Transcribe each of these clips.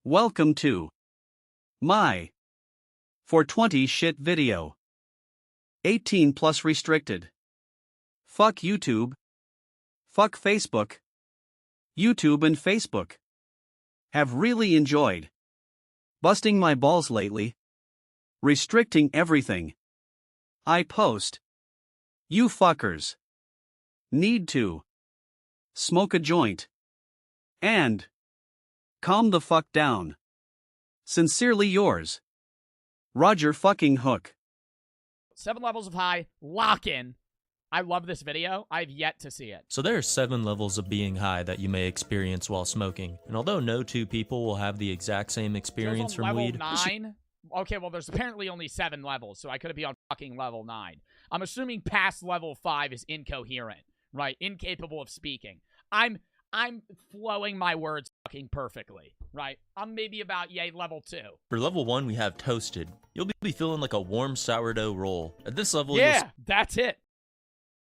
Welcome to my 420 shit video. 18 plus restricted. Fuck YouTube. Fuck Facebook. YouTube and Facebook have really enjoyed busting my balls lately. Restricting everything I post. You fuckers need to smoke a joint and calm the fuck down. Sincerely yours, Roger fucking Hook. 7 levels of high, lock in. I love this video. I've yet to see it. So there are 7 levels of being high that you may experience while smoking. And although no two people will have the exact same experience from level weed. 9? Okay, well, there's apparently only 7 levels, so I could be on fucking level 9. I'm assuming past level 5 is incoherent, right? Incapable of speaking. I'm flowing my words fucking perfectly, right? I'm maybe about, level 2. For level 1, we have toasted. You'll be feeling like a warm sourdough roll. At this level, yeah, that's it.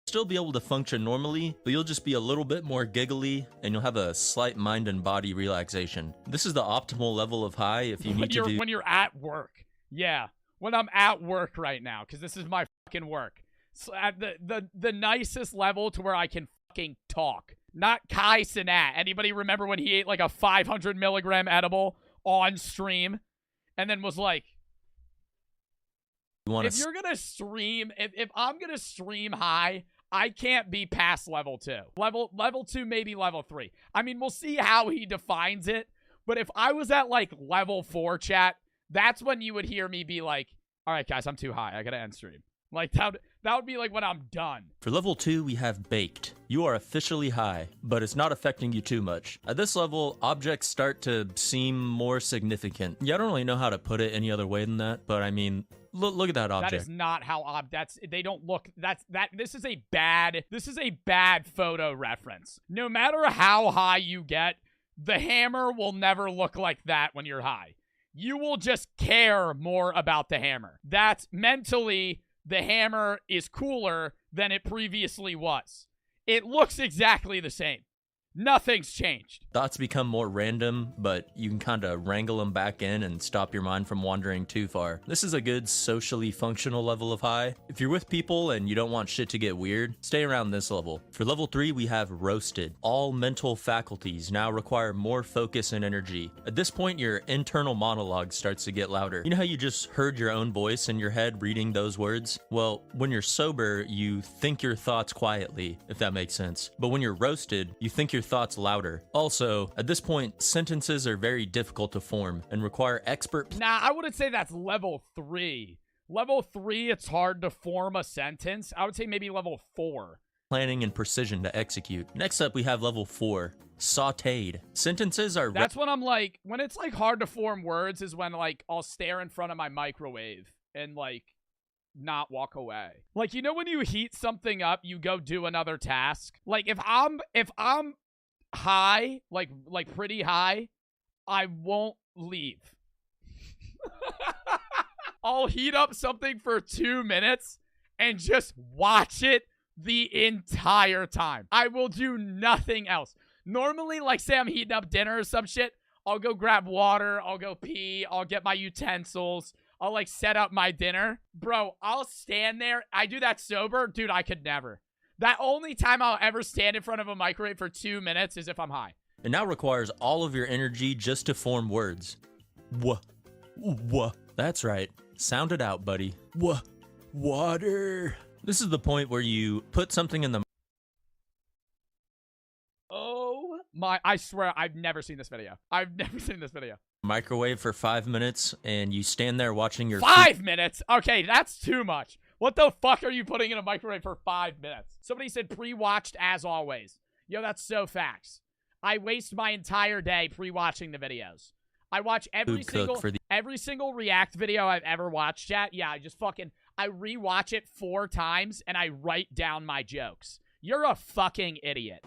Still be able to function normally, but you'll just be a little bit more giggly, and you'll have a slight mind and body relaxation. This is the optimal level of high if you need to do... When you're at work. Yeah, when I'm at work right now, because this is my fucking work. So at the nicest level to where I can fucking talk. Not Kai Cenat. Anybody remember when he ate like a 500 milligram edible on stream and then was like, if you're going to stream, if I'm going to stream high, I can't be past level 2. Level 2, maybe level 3. I mean, we'll see how he defines it. But if I was at like level 4 chat, that's when you would hear me be like, all right, guys, I'm too high. I got to end stream. Like, that would be like when I'm done. For level 2, we have baked. You are officially high, but it's not affecting you too much. At this level, objects start to seem more significant. Yeah, I don't really know how to put it any other way than that, but I mean, look at that object. That is not how they don't look. This is a bad photo reference. No matter how high you get, the hammer will never look like that when you're high. You will just care more about the hammer. That's mentally... The hammer is cooler than it previously was. It looks exactly the same. Nothing's changed. Thoughts become more random, but you can kind of wrangle them back in and stop your mind from wandering too far. This is a good socially functional level of high. If you're with people and you don't want shit to get weird, stay around this level. For level 3, we have roasted. All mental faculties now require more focus and energy. At this point, your internal monologue starts to get louder. You know how you just heard your own voice in your head reading those words? Well, when you're sober, you think your thoughts quietly, if that makes sense. But when you're roasted, you think your thoughts louder. Also, at this point, sentences are very difficult to form and require expert... Nah, I wouldn't say that's level 3. Level 3, it's hard to form a sentence. I would say maybe level 4. Planning and precision to execute. Next up, we have level 4. Sauteed. Sentences are... That's when I'm like... When it's like hard to form words is when like I'll stare in front of my microwave and like not walk away. Like, you know when you heat something up, you go do another task? Like if I'm high, like pretty high, I won't leave. I'll heat up something for 2 minutes and just watch it the entire time. I will do nothing else. Normally, like say I'm heating up dinner or some shit, I'll go grab water, I'll go pee, I'll get my utensils, I'll like set up my dinner. Bro, I'll stand there. I do that sober. Dude, I could never. That only time I'll ever stand in front of a microwave for 2 minutes is if I'm high. It now requires all of your energy just to form words. Wah. That's right. Sound it out, buddy. Water. This is the point where you put something in the... Oh my, I swear I've never seen this video. Microwave for 5 minutes and you stand there watching your... 5 minutes? Okay, that's too much. What the fuck are you putting in a microwave for 5 minutes? Somebody said pre-watched as always. Yo, that's so facts. I waste my entire day pre-watching the videos. I watch every single React video I've ever watched, chat. Yeah, I rewatch it 4 times and I write down my jokes. You're a fucking idiot.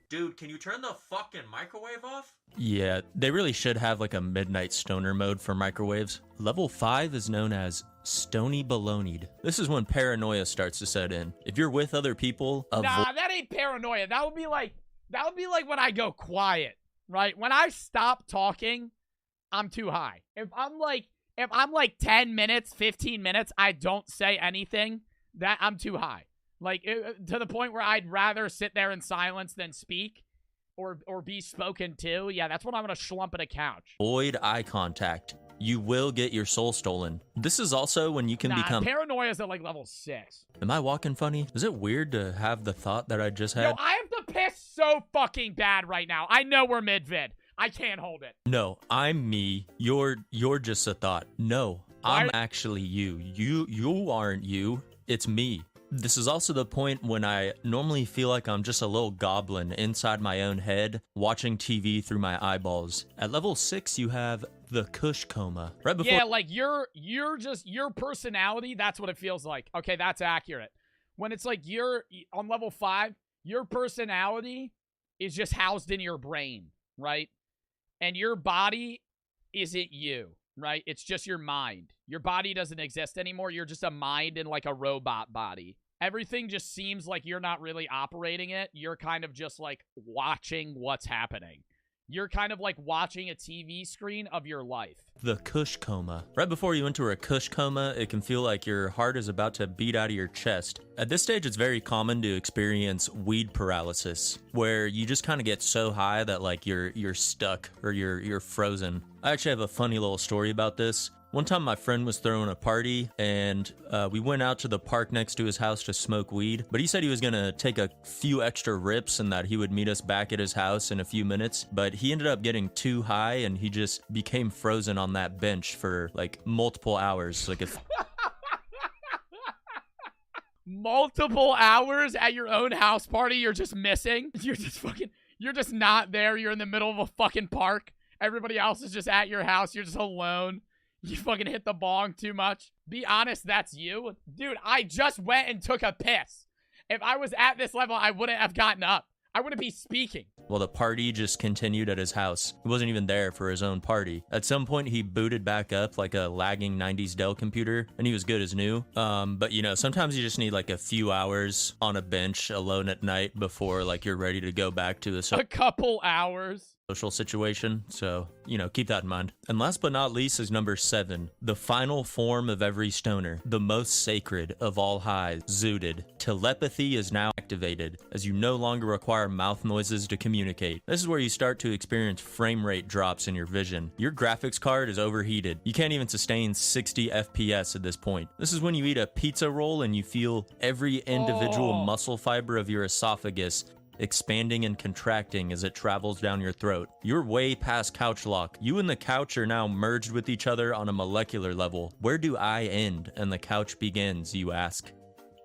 Dude, can you turn the fucking microwave off? Yeah, they really should have like a midnight stoner mode for microwaves. Level 5 is known as stony baloneyed. This is when paranoia starts to set in. If you're with other people... Nah, that ain't paranoia. That would be like That would be like when I go quiet, right? When I stop talking, I'm too high. If I'm like 10 minutes, 15 minutes, I don't say anything, that I'm too high. Like, to the point where I'd rather sit there in silence than speak or be spoken to. Yeah, that's when I'm going to schlump at a couch. Avoid eye contact. You will get your soul stolen. This is also when you can become... Paranoia is at like level 6. Am I walking funny? Is it weird to have the thought that I just had? Yo, I have to piss so fucking bad right now. I know we're mid-vid. I can't hold it. No, I'm me. You're just a thought. No, I'm actually you. You aren't you. It's me. This is also the point when I normally feel like I'm just a little goblin inside my own head, watching TV through my eyeballs. At level 6, you have the Kush coma. Right before— Yeah, like you're just your personality, that's what it feels like. Okay, that's accurate. When it's like you're on level 5, your personality is just housed in your brain, right? And your body isn't you, right? It's just your mind. Your body doesn't exist anymore. You're just a mind in like a robot body. Everything just seems like you're not really operating it. You're kind of just like watching what's happening. You're kind of like watching a TV screen of your life. The Kush coma. Right before you enter a Kush coma, it can feel like your heart is about to beat out of your chest. At this stage, it's very common to experience weed paralysis, where you just kind of get so high that like you're stuck or you're frozen. I actually have a funny little story about this. One time my friend was throwing a party and we went out to the park next to his house to smoke weed, but he said he was gonna take a few extra rips and that he would meet us back at his house in a few minutes, but he ended up getting too high and he just became frozen on that bench for like multiple hours. Like if multiple hours at your own house party, you're just missing. You're just not there. You're in the middle of a fucking park. Everybody else is just at your house. You're just alone. You fucking hit the bong too much. Be honest, that's you. Dude, I just went and took a piss. If I was at this level, I wouldn't have gotten up. I wouldn't be speaking. Well, the party just continued at his house. He wasn't even there for his own party. At some point, he booted back up like a lagging 90s Dell computer, and he was good as new. But, you know, sometimes you just need like a few hours on a bench alone at night before like you're ready to go back to a couple hours. Social situation, so, you know, keep that in mind. And last but not least is number 7, the final form of every stoner, the most sacred of all highs, zooted. Telepathy is now activated, as you no longer require mouth noises to communicate. This is where you start to experience frame rate drops in your vision. Your graphics card is overheated. You can't even sustain 60 FPS at this point. This is when you eat a pizza roll and you feel every individual muscle fiber of your esophagus expanding and contracting as it travels down your throat. You're way past couch lock. You and the couch are now merged with each other on a molecular level. Where do I end and the couch begins, you ask?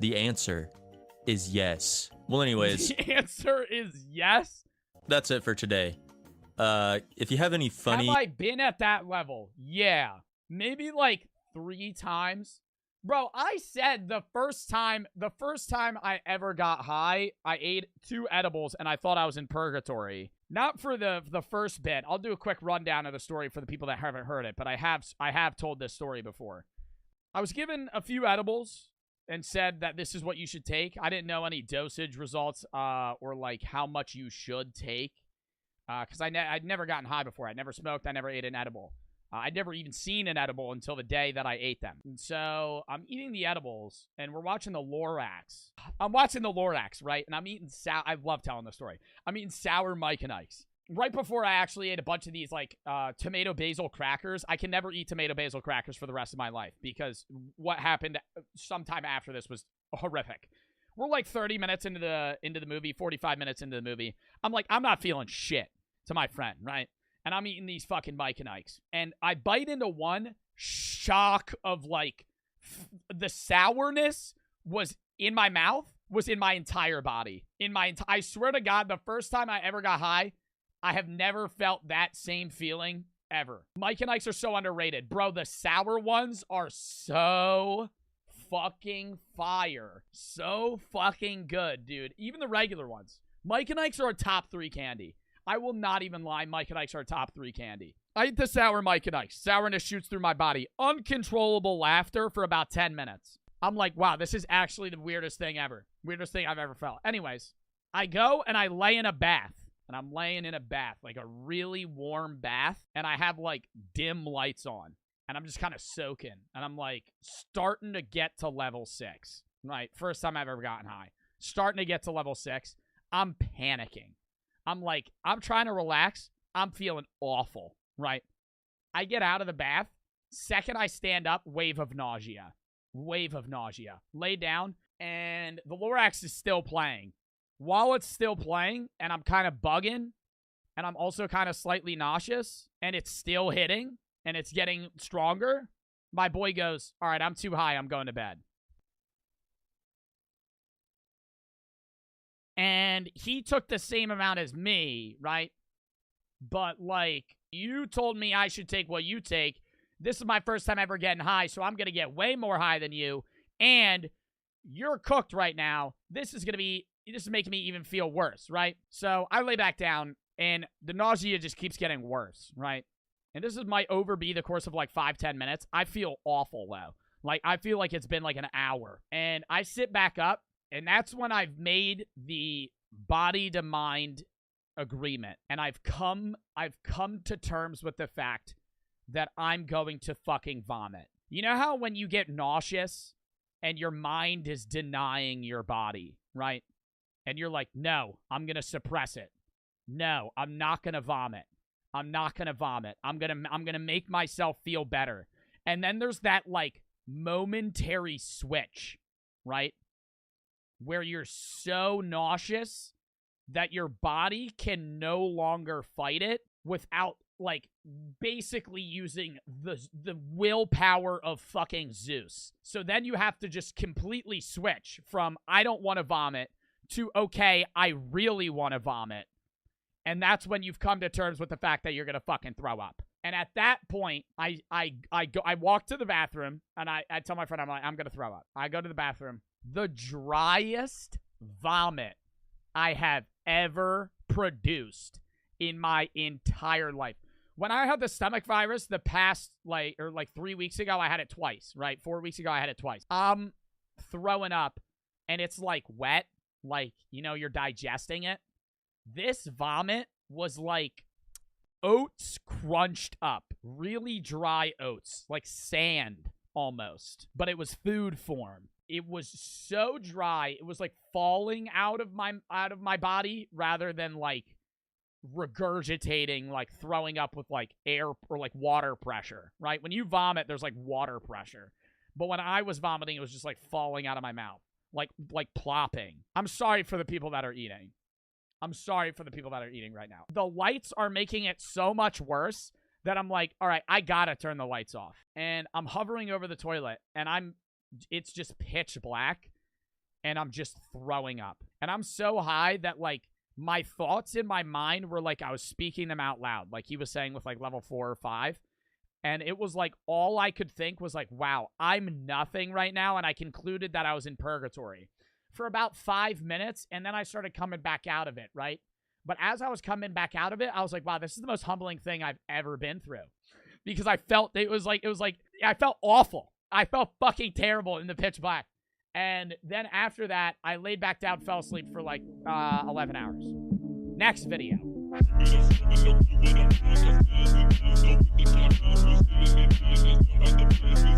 The answer is yes. Well, anyways. The answer is yes? That's it for today. If you have any funny... Have I been at that level? Yeah. Maybe like 3 times. Bro, I said the first time I ever got high, I ate 2 edibles and I thought I was in purgatory. Not for the first bit. I'll do a quick rundown of the story for the people that haven't heard it, but I have told this story before. I was given a few edibles and said that this is what you should take. I didn't know any dosage results or like how much you should take because I'd never gotten high before. I'd never smoked. I never ate an edible. I'd never even seen an edible until the day that I ate them. And so I'm eating the edibles, and we're watching the Lorax. I'm watching the Lorax, right? And I'm eating I love telling the story. I'm eating sour Mike and Ike's. Right before I actually ate a bunch of these, like, tomato basil crackers. I can never eat tomato basil crackers for the rest of my life because what happened sometime after this was horrific. We're like 30 minutes into the movie, 45 minutes into the movie. I'm like, I'm not feeling shit to my friend, right? And I'm eating these fucking Mike and Ike's. And I bite into one, shock of like, the sourness was in my mouth, was in my entire body. I swear to God, the first time I ever got high, I have never felt that same feeling ever. Mike and Ike's are so underrated. Bro, the sour ones are so fucking fire. So fucking good, dude. Even the regular ones. Mike and Ike's are a top 3 candy. I will not even lie. Mike and Ike's are top 3 candy. I eat the sour Mike and Ike's. Sourness shoots through my body. Uncontrollable laughter for about 10 minutes. I'm like, wow, this is actually the weirdest thing ever. Weirdest thing I've ever felt. Anyways, I go and I lay in a bath. And I'm laying in a bath, like a really warm bath. And I have like dim lights on. And I'm just kind of soaking. And I'm like starting to get to level 6. Right? First time I've ever gotten high. Starting to get to level 6. I'm panicking. I'm like, I'm trying to relax. I'm feeling awful. Right? I get out of the bath. Second I stand up, wave of nausea. Wave of nausea. Lay down. And the Lorax is still playing. While it's still playing, and I'm kind of bugging, and I'm also kind of slightly nauseous, and it's still hitting, and it's getting stronger, my boy goes, all right, I'm too high, I'm going to bed. And he took the same amount as me, right? But, like, you told me I should take what you take. This is my first time ever getting high, so I'm going to get way more high than you, and you're cooked right now. This is making me even feel worse, right? So I lay back down, and the nausea just keeps getting worse, right? And this might be the course of like 5-10 minutes. I feel awful, though. Like, I feel like it's been like an hour. And I sit back up, and that's when I've made the body-to-mind agreement. And I've come to terms with the fact that I'm going to fucking vomit. You know how when you get nauseous and your mind is denying your body, right? And you're like, no, I'm going to suppress it. No, I'm not going to vomit. I'm not going to vomit. I'm going to make myself feel better. And then there's that like momentary switch, right? Where you're so nauseous that your body can no longer fight it without like basically using the willpower of fucking Zeus. So then you have to just completely switch from I don't want to vomit to, okay, I really want to vomit. And that's when you've come to terms with the fact that you're going to fucking throw up. And at that point, I walk to the bathroom, and I tell my friend, I'm like, I'm going to throw up. I go to the bathroom. The driest vomit I have ever produced in my entire life. When I had the stomach virus the past, 3 weeks ago, I had it twice, right? 4 weeks ago, I had it twice. I'm throwing up, and it's, like, wet. Like, you know, you're digesting it. This vomit was like oats crunched up. Really dry oats. Like sand, almost. But it was food form. It was so dry, it was like falling out of my body rather than like regurgitating, like throwing up with like air or like water pressure, right? When you vomit, there's like water pressure. But when I was vomiting, it was just like falling out of my mouth. Like plopping. I'm sorry for the people that are eating. I'm sorry for the people that are eating right now. The lights are making it so much worse that I'm like, all right, I gotta turn the lights off. And I'm hovering over the toilet, and it's just pitch black, and I'm just throwing up. And I'm so high that, like, my thoughts in my mind were like I was speaking them out loud, like he was saying with, like, level 4 or 5. And it was like all I could think was like, wow, I'm nothing right now. And I concluded that I was in purgatory for about 5 minutes. And then I started coming back out of it, right? But as I was coming back out of it, I was like, wow, this is the most humbling thing I've ever been through. Because I felt I felt awful. I felt fucking terrible in the pitch black. And then after that, I laid back down, fell asleep for like 11 hours. Next video. Thank you.